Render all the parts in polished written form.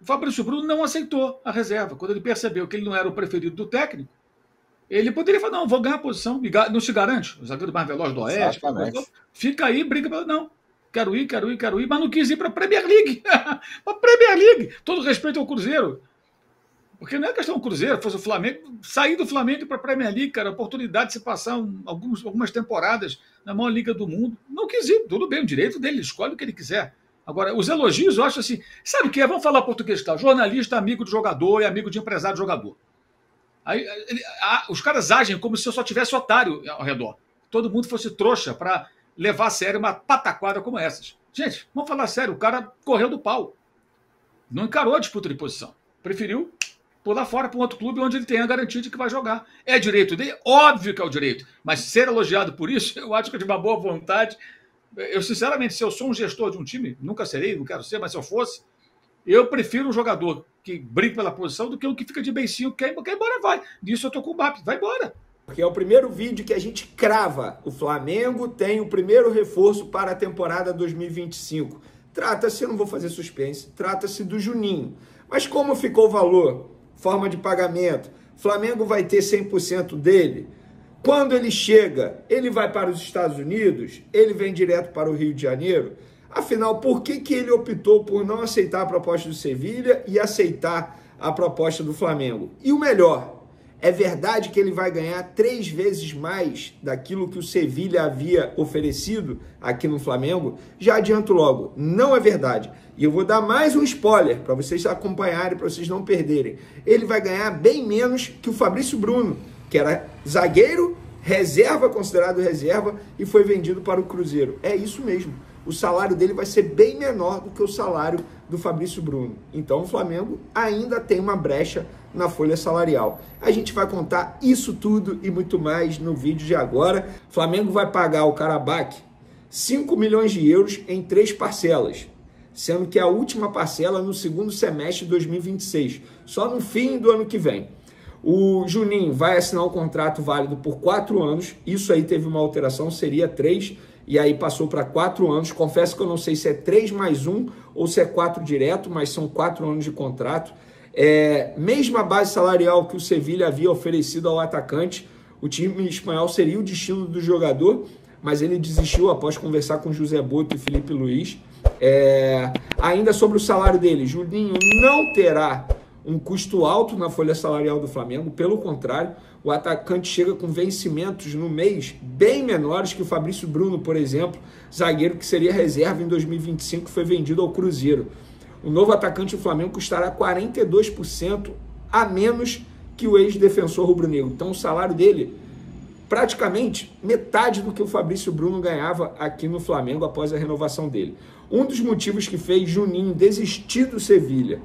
O Fabrício Bruno não aceitou a reserva. Quando ele percebeu que ele não era o preferido do técnico, ele poderia falar, não, vou ganhar a posição, não se garante, o zagueiro mais veloz do Oeste, Exatamente. fica aí, briga para não. Quero ir, mas não quis ir para a Premier League. Para a Premier League. Todo respeito ao Cruzeiro. Porque não é questão do Cruzeiro, fosse o Flamengo, sair do Flamengo para a Premier League, cara, a oportunidade de se passar algumas temporadas na maior liga do mundo. Não quis ir, tudo bem, o direito dele, ele escolhe o que ele quiser. Agora, os elogios, eu acho assim, sabe o que é? Vamos falar português, tá? Jornalista, amigo de jogador e amigo de empresário de jogador. Aí, os caras agem como se eu só tivesse otário ao redor. Todo mundo fosse trouxa para levar a sério uma pataquada como essas. Gente, vamos falar sério, o cara correu do pau. Não encarou a disputa de posição. Preferiu pular fora para um outro clube onde ele tem a garantia de que vai jogar. É direito dele? Óbvio que é o direito. Mas ser elogiado por isso, eu acho que é de uma boa vontade. Eu, sinceramente, se eu sou um gestor de um time, nunca serei, não quero ser, mas se eu fosse, eu prefiro um jogador que briga pela posição do que um que fica de beicinho, quer embora, vai. Disso eu tô com o BAP, vai embora. Porque é o primeiro vídeo que a gente crava. O Flamengo tem o primeiro reforço para a temporada 2025. Trata-se, não vou fazer suspense, trata-se do Juninho. Mas como ficou o valor? Forma de pagamento. Flamengo vai ter 100% dele. Quando ele chega, ele vai para os Estados Unidos? Ele vem direto para o Rio de Janeiro? Afinal, por que ele optou por não aceitar a proposta do Sevilha e aceitar a proposta do Flamengo? E o melhor, é verdade que ele vai ganhar 3 vezes mais daquilo que o Sevilha havia oferecido aqui no Flamengo? Já adianto logo, não é verdade. E eu vou dar mais um spoiler para vocês acompanharem, para vocês não perderem. Ele vai ganhar bem menos que o Fabrício Bruno, que era zagueiro, reserva, considerado reserva, e foi vendido para o Cruzeiro. É isso mesmo. O salário dele vai ser bem menor do que o salário do Fabrício Bruno. Então o Flamengo ainda tem uma brecha na folha salarial. A gente vai contar isso tudo e muito mais no vídeo de agora. O Flamengo vai pagar ao Karabakh 5 milhões de euros em 3 parcelas, sendo que a última parcela no segundo semestre de 2026, só no fim do ano que vem. O Juninho vai assinar um contrato válido por 4 anos, isso aí teve uma alteração, seria 3, e aí passou para 4 anos. Confesso que eu não sei se é 3 mais 1 ou se é 4 direto, mas são 4 anos de contrato. Mesma base salarial que o Sevilha havia oferecido ao atacante, o time espanhol seria o destino do jogador, mas ele desistiu após conversar com José Boto e Felipe Luiz. Ainda sobre o salário dele, Juninho não terá um custo alto na folha salarial do Flamengo, pelo contrário, o atacante chega com vencimentos no mês bem menores que o Fabrício Bruno, por exemplo, zagueiro que seria reserva em 2025, que foi vendido ao Cruzeiro. O novo atacante do Flamengo custará 42% a menos que o ex-defensor rubro-negro. Então o salário dele, praticamente metade do que o Fabrício Bruno ganhava aqui no Flamengo após a renovação dele. Um dos motivos que fez Juninho desistir do Sevilha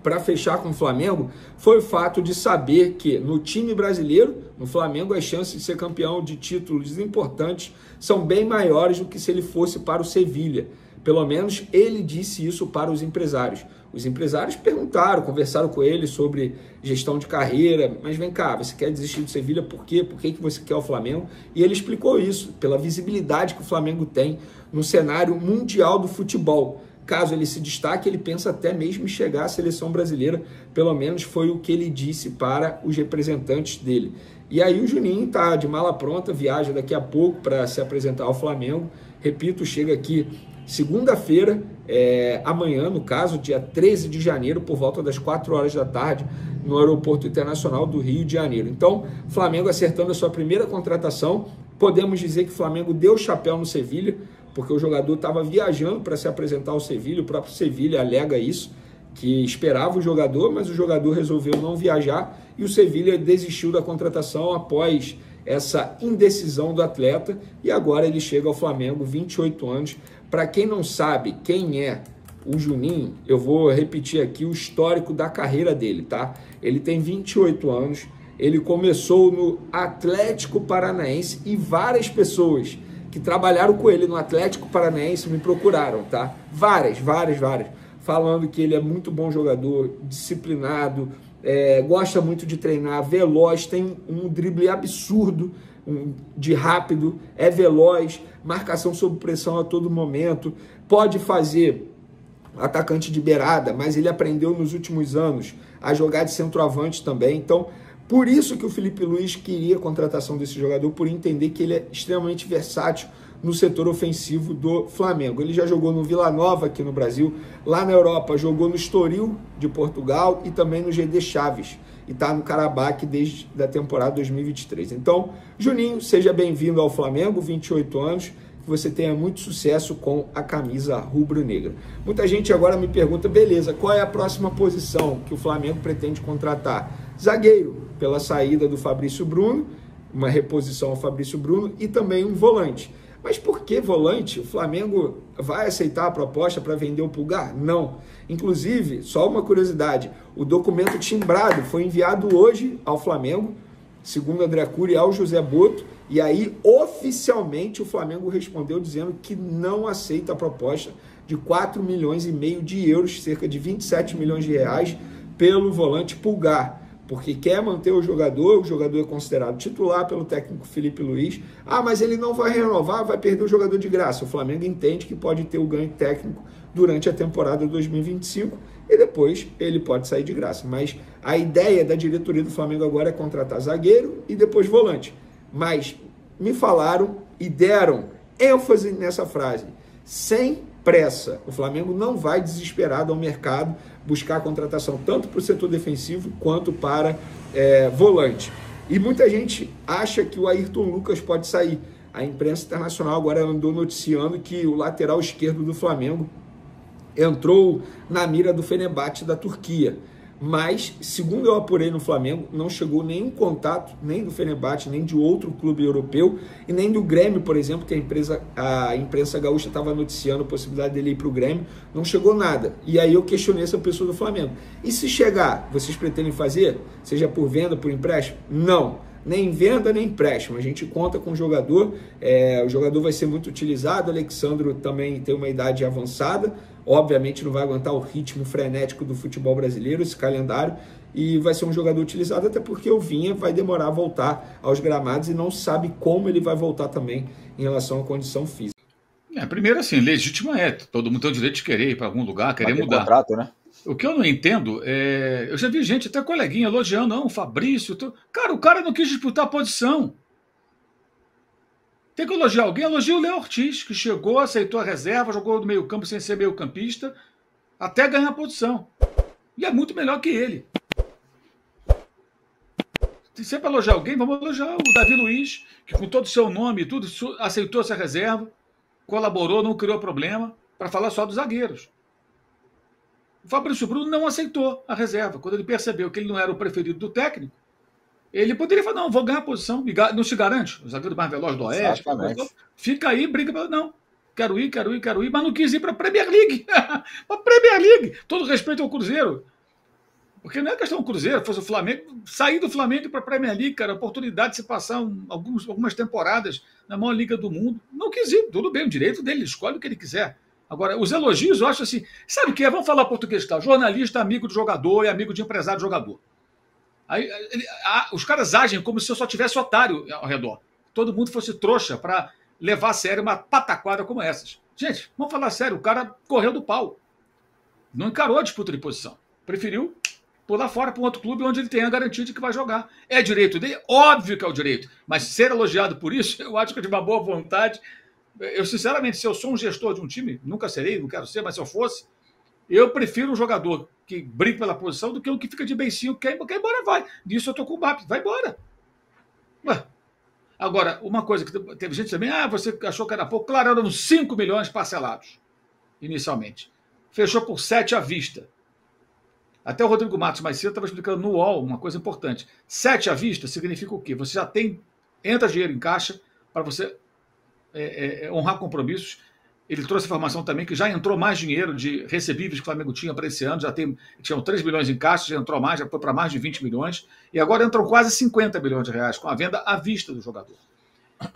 para fechar com o Flamengo foi o fato de saber que no time brasileiro, no Flamengo, as chances de ser campeão de títulos importantes são bem maiores do que se ele fosse para o Sevilha. Pelo menos ele disse isso para os empresários. Os empresários perguntaram, conversaram com ele sobre gestão de carreira, mas vem cá, você quer desistir do Sevilha por quê? Por que você quer o Flamengo? E ele explicou isso, pela visibilidade que o Flamengo tem no cenário mundial do futebol. Caso ele se destaque, ele pensa até mesmo em chegar à seleção brasileira, pelo menos foi o que ele disse para os representantes dele. E aí o Juninho está de mala pronta, viaja daqui a pouco para se apresentar ao Flamengo. Repito, chega aqui segunda-feira, amanhã, no caso, dia 13 de janeiro, por volta das 4 horas da tarde, no Aeroporto Internacional do Rio de Janeiro. Então, Flamengo acertando a sua primeira contratação. Podemos dizer que o Flamengo deu o chapéu no Sevilha, porque o jogador estava viajando para se apresentar ao Sevilha, o próprio Sevilha alega isso, que esperava o jogador, mas o jogador resolveu não viajar e o Sevilha desistiu da contratação após essa indecisão do atleta e agora ele chega ao Flamengo, 28 anos. Para quem não sabe quem é o Juninho, eu vou repetir aqui o histórico da carreira dele, tá? Ele tem 28 anos, ele começou no Atlético Paranaense e várias pessoas que trabalharam com ele no Atlético Paranaense me procuraram, tá? Várias, falando que ele é muito bom jogador, disciplinado, gosta muito de treinar, veloz, tem um drible absurdo, de rápido, é veloz, marcação sob pressão a todo momento, pode fazer atacante de beirada, mas ele aprendeu nos últimos anos a jogar de centroavante também. Então, por isso que o Felipe Luiz queria a contratação desse jogador, por entender que ele é extremamente versátil no setor ofensivo do Flamengo. Ele já jogou no Vila Nova aqui no Brasil, lá na Europa jogou no Estoril de Portugal e também no GD Chaves, e está no Karabakh desde a temporada 2023. Então, Juninho, seja bem-vindo ao Flamengo, 28 anos, que você tenha muito sucesso com a camisa rubro-negra. Muita gente agora me pergunta, beleza, qual é a próxima posição que o Flamengo pretende contratar? Zagueiro, pela saída do Fabrício Bruno, uma reposição ao Fabrício Bruno, e também um volante. Mas por que volante? O Flamengo vai aceitar a proposta para vender o Pulgar? Não. Inclusive, só uma curiosidade, o documento timbrado foi enviado hoje ao Flamengo, segundo André Cury, ao José Boto, e aí oficialmente o Flamengo respondeu dizendo que não aceita a proposta de 4,5 milhões de euros, cerca de 27 milhões de reais, pelo volante Pulgar, porque quer manter o jogador é considerado titular pelo técnico Felipe Luiz. Ah, mas ele não vai renovar, vai perder o jogador de graça. O Flamengo entende que pode ter o ganho técnico durante a temporada 2025 e depois ele pode sair de graça. Mas a ideia da diretoria do Flamengo agora é contratar zagueiro e depois volante. Mas me falaram e deram ênfase nessa frase, sem pressa. O Flamengo não vai desesperado ao mercado buscar a contratação tanto para o setor defensivo quanto para volante. E muita gente acha que o Ayrton Lucas pode sair. A imprensa internacional agora andou noticiando que o lateral esquerdo do Flamengo entrou na mira do Fenerbahçe da Turquia. Mas, segundo eu apurei no Flamengo, não chegou nenhum contato, nem do Fenerbahçe, nem de outro clube europeu, e nem do Grêmio, por exemplo, que a imprensa gaúcha estava noticiando a possibilidade dele ir para o Grêmio, não chegou nada. E aí eu questionei essa pessoa do Flamengo. E se chegar, vocês pretendem fazer? Seja por venda, por empréstimo? Não. Nem venda, nem empréstimo. A gente conta com o jogador vai ser muito utilizado. O Alexandro também tem uma idade avançada, obviamente não vai aguentar o ritmo frenético do futebol brasileiro, esse calendário, e vai ser um jogador utilizado, até porque o Vinha vai demorar a voltar aos gramados e não sabe como ele vai voltar também em relação à condição física. Primeiro assim, legítima todo mundo tem o direito de querer ir para algum lugar, querer mudar. Contrato, né? O que eu não entendo eu já vi gente, até coleguinha, elogiando, não, o Fabrício. Cara, o cara não quis disputar a posição. Tem que elogiar alguém, elogia o Léo Ortiz, que chegou, aceitou a reserva, jogou no meio-campo sem ser meio-campista, até ganhar a posição. E é muito melhor que ele. Se sempre elogiar alguém, vamos elogiar o Davi Luiz, que com todo o seu nome e tudo, aceitou essa reserva, colaborou, não criou problema, para falar só dos zagueiros. O Fabrício Bruno não aceitou a reserva. Quando ele percebeu que ele não era o preferido do técnico, ele poderia falar, não, vou ganhar a posição. Não se garante. O zagueiro mais veloz do Oeste. Fica aí, briga. Não, quero ir. Mas não quis ir para a Premier League. Para a Premier League. Todo respeito ao Cruzeiro. Porque não é questão do Cruzeiro, fosse o Flamengo. Sair do Flamengo para a Premier League, cara, a oportunidade de se passar algumas temporadas na maior liga do mundo. Não quis ir. Tudo bem, o direito dele, ele escolhe o que ele quiser. Agora, os elogios, eu acho assim, sabe o que é? Vamos falar português, tá? Jornalista, amigo do jogador e amigo de empresário do jogador. Aí, os caras agem como se eu só tivesse otário ao redor. Todo mundo fosse trouxa para levar a sério uma pataquada como essas. Gente, vamos falar sério, o cara correu do pau. Não encarou a disputa de posição. Preferiu pular fora para um outro clube onde ele tem a garantia de que vai jogar. É direito dele? Óbvio que é o direito. Mas ser elogiado por isso, eu acho que é de uma boa vontade. Eu, sinceramente, se eu sou um gestor de um time, nunca serei, não quero ser, mas se eu fosse, eu prefiro um jogador que briga pela posição do que um que fica de beicinho, quer ir embora, vai. Disso eu tô com o BAP, vai embora. Ué. Agora, uma coisa que teve gente também, você achou que era pouco, claro, eram 5 milhões parcelados, inicialmente. Fechou por 7 à vista. Até o Rodrigo Matos mais cedo estava explicando no UOL uma coisa importante. 7 à vista significa o quê? Você já entra dinheiro em caixa para você honrar compromissos. Ele trouxe informação também que já entrou mais dinheiro de recebíveis que o Flamengo tinha para esse ano, tinham 3 milhões em caixa, já entrou mais, já foi para mais de 20 milhões, e agora entram quase 50 milhões de reais com a venda à vista do jogador.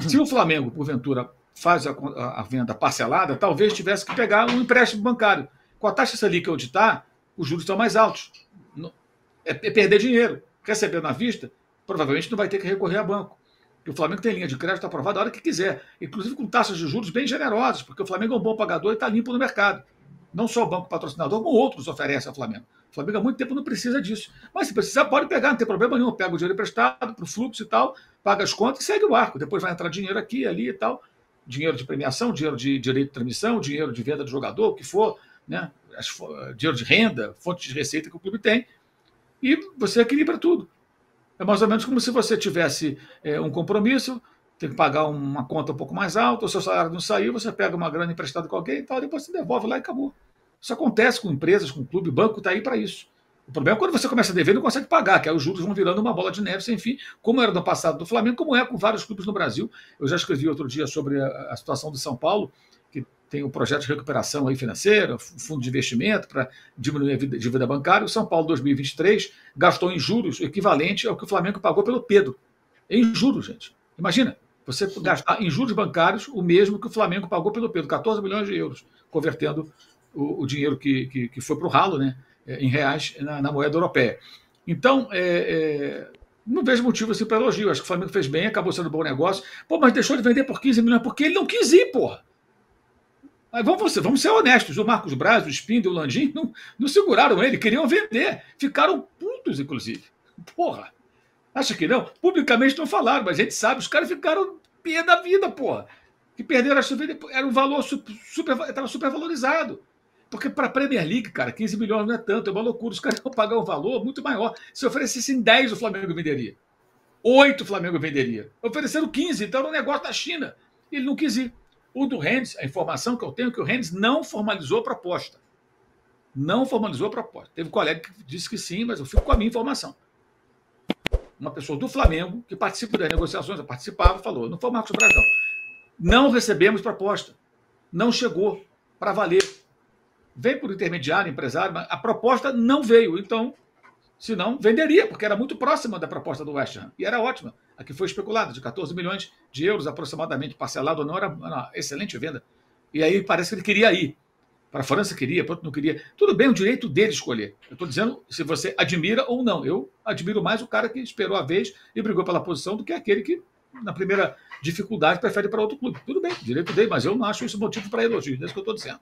Se o Flamengo, porventura, faz a venda parcelada, talvez tivesse que pegar um empréstimo bancário. Com a taxa Selic onde está, os juros estão mais altos. É perder dinheiro. Recebendo à vista, provavelmente não vai ter que recorrer a banco. Porque o Flamengo tem linha de crédito aprovada a hora que quiser, inclusive com taxas de juros bem generosas, porque o Flamengo é um bom pagador e está limpo no mercado. Não só o banco patrocinador, como outros oferecem ao Flamengo. O Flamengo há muito tempo não precisa disso. Mas se precisar, pode pegar, não tem problema nenhum. Pega o dinheiro emprestado para o fluxo e tal, paga as contas e segue o arco. Depois vai entrar dinheiro aqui, ali e tal. Dinheiro de premiação, dinheiro de direito de transmissão, dinheiro de venda do jogador, o que for, né? Dinheiro de renda, fonte de receita que o clube tem. E você equilibra tudo. É mais ou menos como se você tivesse um compromisso, tem que pagar uma conta um pouco mais alta, o seu salário não saiu, você pega uma grana emprestada com alguém e tal, depois você devolve lá e acabou. Isso acontece com empresas, com clube, banco está aí para isso. O problema é quando você começa a dever e não consegue pagar, que aí os juros vão virando uma bola de neve sem fim, como era no passado do Flamengo, como é com vários clubes no Brasil. Eu já escrevi outro dia sobre a situação do São Paulo, que tem um projeto de recuperação aí financeira, fundo de investimento para diminuir a dívida bancária. O São Paulo, 2023, gastou em juros o equivalente ao que o Flamengo pagou pelo Pedro. Em juros, gente. Imagina, você gastar em juros bancários o mesmo que o Flamengo pagou pelo Pedro, 14 milhões de euros, convertendo o dinheiro que foi para o ralo, né, em reais na moeda europeia. Então, não vejo motivo assim para elogio. Acho que o Flamengo fez bem, acabou sendo um bom negócio. Pô, mas deixou de vender por 15 milhões porque ele não quis ir, porra. Mas vamos ser honestos. O Marcos Braz, o Spindle, o Landim não seguraram ele, queriam vender. Ficaram putos, inclusive. Porra. Acha que não? Publicamente não falaram, mas a gente sabe, os caras ficaram pé da vida, porra. Que perderam a subida, era um valor estava super valorizado. Porque para a Premier League, cara, 15 milhões não é tanto, é uma loucura. Os caras vão pagar um valor muito maior. Se oferecessem 10, o Flamengo venderia. 8 o Flamengo venderia. Ofereceram 15, então era um negócio da China. Ele não quis ir. O do Rennes, a informação que eu tenho é que o Rennes não formalizou a proposta. Não formalizou a proposta. Teve um colega que disse que sim, mas eu fico com a minha informação. Uma pessoa do Flamengo, que participa das negociações, eu participava, falou, não foi o Marcos Braz, não. Não recebemos proposta. Não chegou para valer. Veio por intermediário, empresário, mas a proposta não veio. Então, se não, venderia, porque era muito próxima da proposta do West Ham. E era ótima. A que foi especulada, de 14 milhões de euros aproximadamente, parcelado ou não, era uma excelente venda. E aí parece que ele queria ir. Para a França queria, para outro não queria. Tudo bem, o direito dele escolher. Eu estou dizendo se você admira ou não. Eu admiro mais o cara que esperou a vez e brigou pela posição do que aquele que, na primeira dificuldade, prefere ir para outro clube. Tudo bem, direito dele, mas eu não acho isso motivo para elogio. É isso que eu estou dizendo.